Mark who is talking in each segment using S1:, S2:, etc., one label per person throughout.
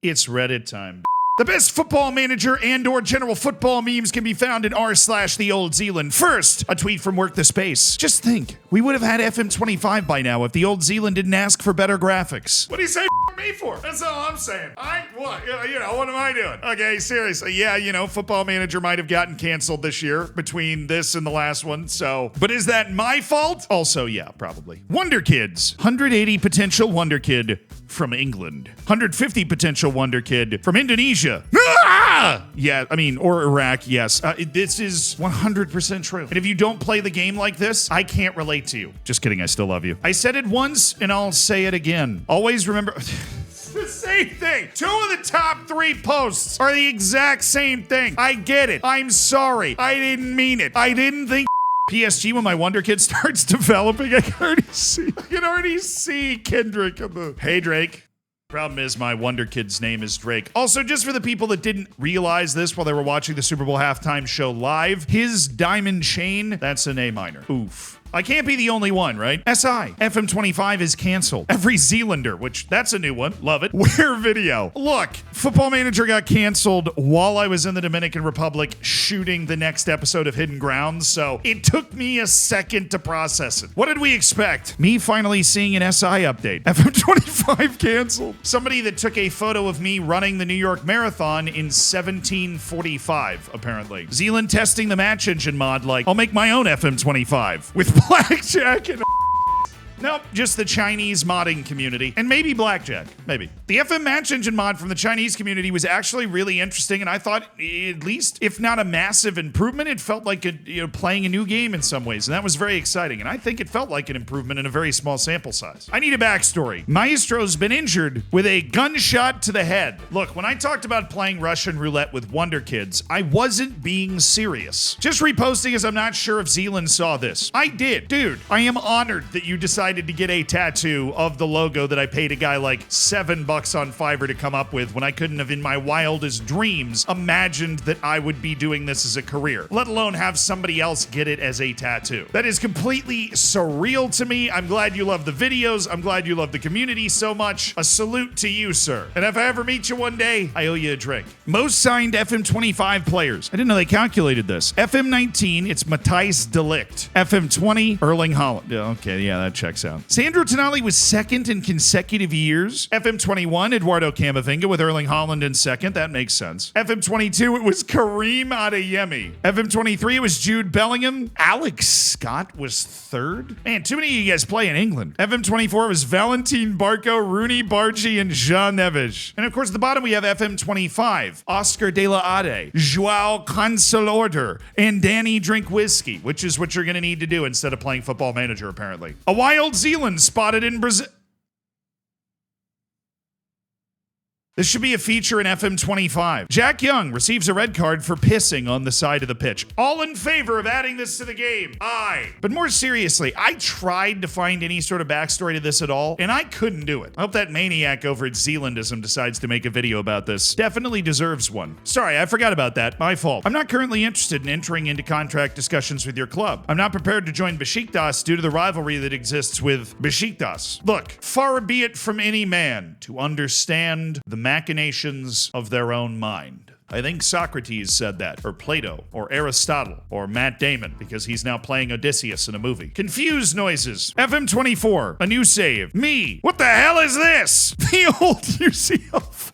S1: It's Reddit time. The best football manager and or general football memes can be found in r/the Old Zealand. First, a tweet from Work the Space. Just think, we would have had FM25 by now if the Old Zealand didn't ask for better graphics. What do you say me for? That's all I'm saying. What am I doing? Okay, seriously. Yeah, football manager might have gotten canceled this year between this and the last one, so. But is that my fault? Also, yeah, probably. Wonder Kids. 180 potential Wonder Kid from England. 150 potential Wonder Kid from Indonesia. Ah! Yeah, or Iraq, yes. This is 100% true. And if you don't play the game like this, I can't relate to you. Just kidding, I still love you. I said it once, and I'll say it again. Always remember... It's the same thing. 2 of the top 3 posts are the exact same thing. I get it. I'm sorry. I didn't mean it. I didn't think... PSG, when my Wonder Kid starts developing, I can already see Kendrick in the... Hey, Drake. Problem is, my Wonder Kid's name is Drake. Also, just for the people that didn't realize this while they were watching the Super Bowl halftime show live, his diamond chain, that's an A minor. Oof. I can't be the only one, right? SI. FM25 is canceled. Every Zealander, which that's a new one. Love it. Where video? Look, Football Manager got canceled while I was in the Dominican Republic shooting the next episode of Hidden Grounds, so it took me a second to process it. What did we expect? Me finally seeing an SI update. FM25 canceled. Somebody that took a photo of me running the New York Marathon in 1745, apparently. Zealand testing the match engine mod like, I'll make my own FM25 with blackjack and nope, just the Chinese modding community. And maybe blackjack. Maybe. The FM Match Engine mod from the Chinese community was actually really interesting, and I thought, at least, if not a massive improvement, it felt like playing a new game in some ways, and that was very exciting. And I think it felt like an improvement in a very small sample size. I need a backstory. Maestro's been injured with a gunshot to the head. Look, when I talked about playing Russian roulette with Wonder Kids, I wasn't being serious. Just reposting as I'm not sure if Zealand saw this. I did. Dude, I am honored that you decided to get a tattoo of the logo that I paid a guy like $7 on Fiverr to come up with when I couldn't have in my wildest dreams imagined that I would be doing this as a career, let alone have somebody else get it as a tattoo. That is completely surreal to me. I'm glad you love the videos. I'm glad you love the community so much. A salute to you, sir. And if I ever meet you one day, I owe you a drink. Most signed FM25 players. I didn't know they calculated this. FM19, it's Matthijs de Ligt. FM20, Erling Haaland. Okay, yeah, that checks out. Sandro Tonali was second in consecutive years. FM21, Eduardo Camavinga with Erling Haaland in second. That makes sense. FM22, it was Kareem Adeyemi. FM23, it was Jude Bellingham. Alex Scott was third. Man, too many of you guys play in England. FM24 was Valentin Barco, Rooney Bargi, and Jean Neves. And of course, at the bottom we have FM25, Oscar De La Ade, Joao Cancelorder, and Danny Drink Whiskey, which is what you're going to need to do instead of playing Football Manager, apparently. A wild Zealand spotted in Brazil. This should be a feature in FM25. Jack Young receives a red card for pissing on the side of the pitch. All in favor of adding this to the game? Aye. But more seriously, I tried to find any sort of backstory to this at all, and I couldn't do it. I hope that maniac over at Zealandism decides to make a video about this. Definitely deserves one. Sorry, I forgot about that. My fault. I'm not currently interested in entering into contract discussions with your club. I'm not prepared to join Besiktas due to the rivalry that exists with Besiktas. Look, far be it from any man to understand the machinations of their own mind. I think Socrates said that, or Plato, or Aristotle, or Matt Damon, because he's now playing Odysseus in a movie. Confused noises. FM24, a new save. Me. What the hell is this? The old UCL.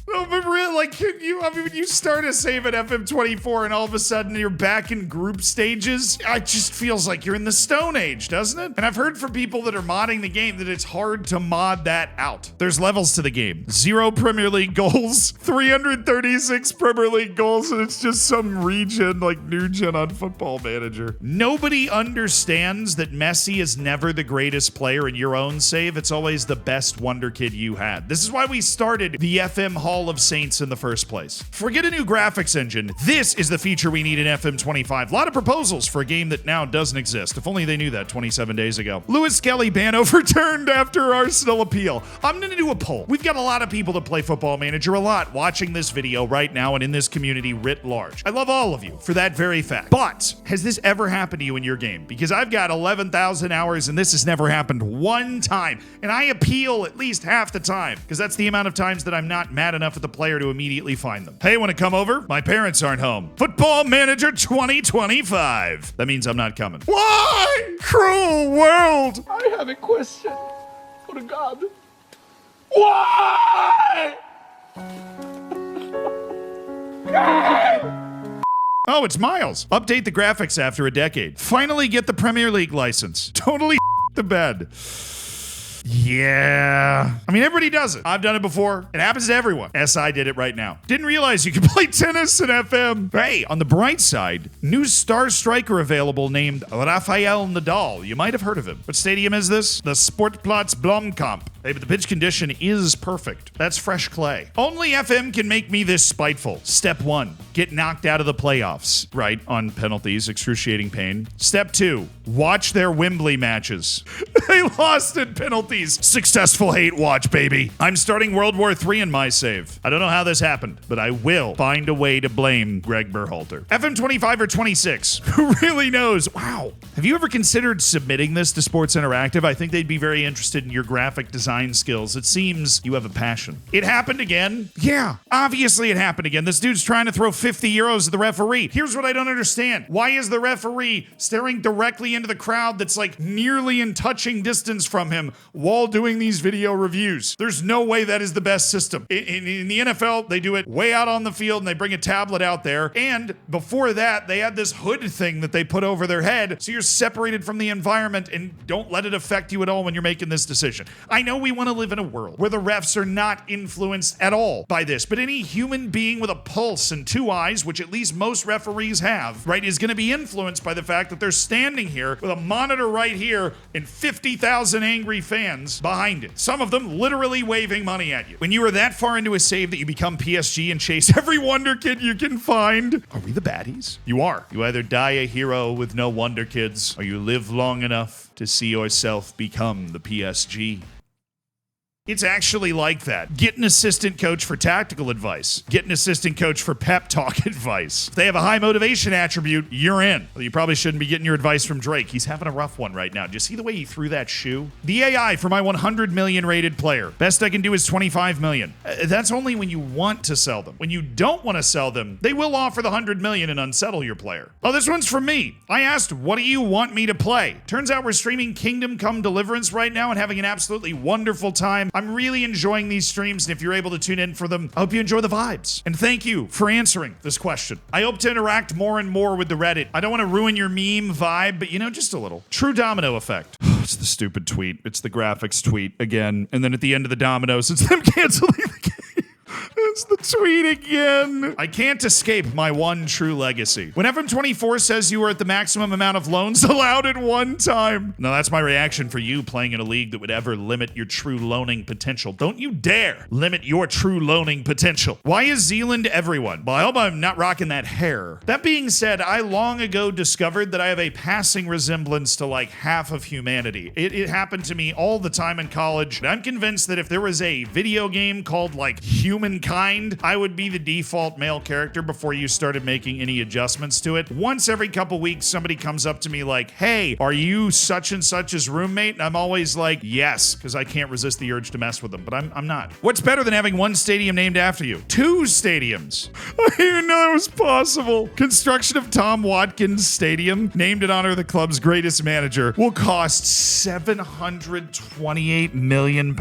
S1: No, but really, when you start a save at FM24 and all of a sudden you're back in group stages, it just feels like you're in the Stone Age, doesn't it? And I've heard from people that are modding the game that it's hard to mod that out. There's levels to the game. 0 Premier League goals, 336 Premier League goals, and it's just some regen, like new gen on Football Manager. Nobody understands that Messi is never the greatest player in your own save. It's always the best Wonder Kid you had. This is why we started the FM Hall of Saints in in the first place. Forget a new graphics engine. This is the feature we need in FM25. A lot of proposals for a game that now doesn't exist. If only they knew that 27 days ago. Lewis Kelly ban overturned after Arsenal appeal. I'm going to do a poll. We've got a lot of people that play Football Manager a lot watching this video right now and in this community writ large. I love all of you for that very fact. But has this ever happened to you in your game? Because I've got 11,000 hours and this has never happened one time. And I appeal at least half the time because that's the amount of times that I'm not mad enough at the player to immediately find them. Hey, want to come over? My parents aren't home. Football Manager 2025. That means I'm not coming. Why? Cruel world.
S2: I have a question for God. Why?
S1: Oh, it's Miles. Update the graphics after a decade. Finally get the Premier League license. Totally the bed. Yeah. I mean, everybody does it. I've done it before. It happens to everyone. SI did it right now. Didn't realize you could play tennis in FM. Hey, on the bright side, new star striker available named Rafael Nadal. You might have heard of him. What stadium is this? The Sportplatz Blomkamp. Hey, but the pitch condition is perfect. That's fresh clay. Only FM can make me this spiteful. Step 1, get knocked out of the playoffs. Right, on penalties, excruciating pain. Step 2, watch their Wembley matches. They lost in penalties. Successful hate watch, baby. I'm starting World War III in my save. I don't know how this happened, but I will find a way to blame Greg Berhalter. FM25 or 26? Who really knows? Wow. Have you ever considered submitting this to Sports Interactive? I think they'd be very interested in your graphic design skills. It seems you have a passion. It happened again? Yeah, obviously it happened again. This dude's trying to throw 50 euros at the referee. Here's what I don't understand. Why is the referee staring directly into the crowd that's like nearly in touching distance from him while doing these video reviews? There's no way that is the best system. In the NFL, they do it way out on the field and they bring a tablet out there. And before that, they had this hood thing that they put over their head so you're separated from the environment and don't let it affect you at all when you're making this decision. I know we want to live in a world where the refs are not influenced at all by this, but any human being with a pulse and two eyes, which at least most referees have, right, is going to be influenced by the fact that they're standing here with a monitor right here and 50,000 angry fans behind it. Some of them literally waving money at you. When you are that far into a save that you become PSG and chase every wonder kid you can find, are we the baddies? You are. You either die a hero with no wonder kids, or you live long enough to see yourself become the PSG. It's actually like that. Get an assistant coach for tactical advice. Get an assistant coach for pep talk advice. If they have a high motivation attribute, you're in. Well, you probably shouldn't be getting your advice from Drake. He's having a rough one right now. Do you see the way he threw that shoe? The AI for my 100 million rated player. Best I can do is 25 million. That's only when you want to sell them. When you don't want to sell them, they will offer the 100 million and unsettle your player. Oh, this one's from me. I asked, what do you want me to play? Turns out we're streaming Kingdom Come Deliverance right now and having an absolutely wonderful time. I'm really enjoying these streams, and if you're able to tune in for them, I hope you enjoy the vibes. And thank you for answering this question. I hope to interact more and more with the Reddit. I don't want to ruin your meme vibe, but just a little. True domino effect. It's the stupid tweet. It's the graphics tweet again. And then at the end of the dominoes, it's them canceling the game. It's the tweet again. I can't escape my one true legacy. When FM24 says you are at the maximum amount of loans allowed at one time. No, that's my reaction for you playing in a league that would ever limit your true loaning potential. Don't you dare limit your true loaning potential. Why is Zealand everyone? Well, I hope I'm not rocking that hair. That being said, I long ago discovered that I have a passing resemblance to like half of humanity. It happened to me all the time in college. I'm convinced that if there was a video game called like Humankind, I would be the default male character before you started making any adjustments to it. Once every couple weeks, somebody comes up to me like, hey, are you such and such's roommate? And I'm always like, yes, because I can't resist the urge to mess with them, but I'm not. What's better than having one stadium named after you? 2 stadiums. I didn't even know that was possible. Construction of Tom Watkins Stadium, named in honor of the club's greatest manager, will cost £728 million.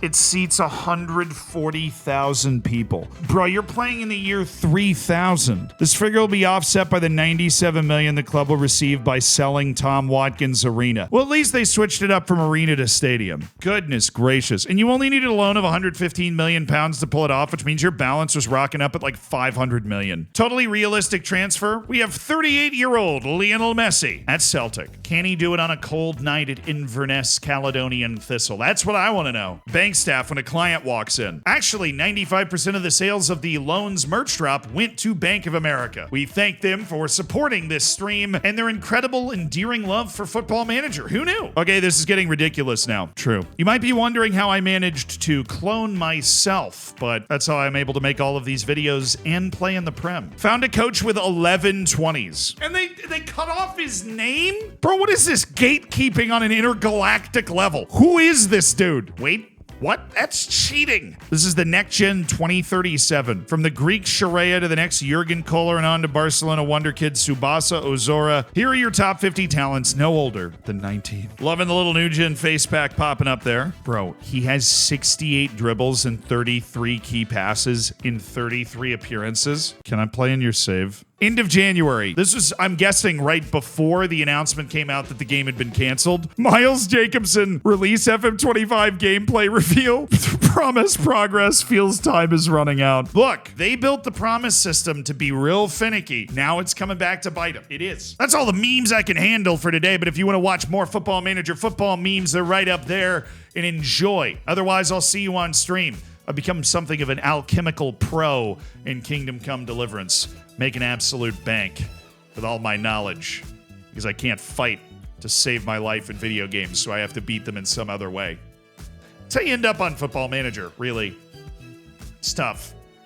S1: It seats 140,000 people. Bro, you're playing in the year 3000. This figure will be offset by the $97 million the club will receive by selling Tom Watkins Arena. Well, at least they switched it up from arena to stadium. Goodness gracious. And you only needed a loan of £115 million to pull it off, which means your balance was rocking up at like $500 million. Totally realistic transfer. We have 38-year-old Lionel Messi at Celtic. Can he do it on a cold night at Inverness Caledonian Thistle? That's what I want to know. Bank staff when a client walks in. Actually, 95% 50% of the sales of the Loans merch drop went to Bank of America. We thank them for supporting this stream and their incredible, endearing love for Football Manager. Who knew? Okay, this is getting ridiculous now. True. You might be wondering how I managed to clone myself, but that's how I'm able to make all of these videos and play in the Prem. Found a coach with 11 20s. And they cut off his name? Bro, what is this gatekeeping on an intergalactic level? Who is this dude? Wait. What? That's cheating. This is the next gen 2037. From the Greek Sharia to the next Jurgen Kohler and on to Barcelona wonder kid Tsubasa Ozora. Here are your top 50 talents no older than 19. Loving the little new gen face pack popping up there. Bro, he has 68 dribbles and 33 key passes in 33 appearances. Can I play in your save? End of January. This was, I'm guessing, right before the announcement came out that the game had been canceled. Miles Jacobson, release FM25 gameplay reveal. Promise progress feels time is running out. Look, they built the promise system to be real finicky. Now it's coming back to bite them. It is. That's all the memes I can handle for today, but if you want to watch more Football Manager football memes, they're right up there, and enjoy. Otherwise, I'll see you on stream. I've become something of an alchemical pro in Kingdom Come Deliverance. Make an absolute bank with all my knowledge because I can't fight to save my life in video games, so I have to beat them in some other way. That's how you end up on Football Manager, really. It's tough.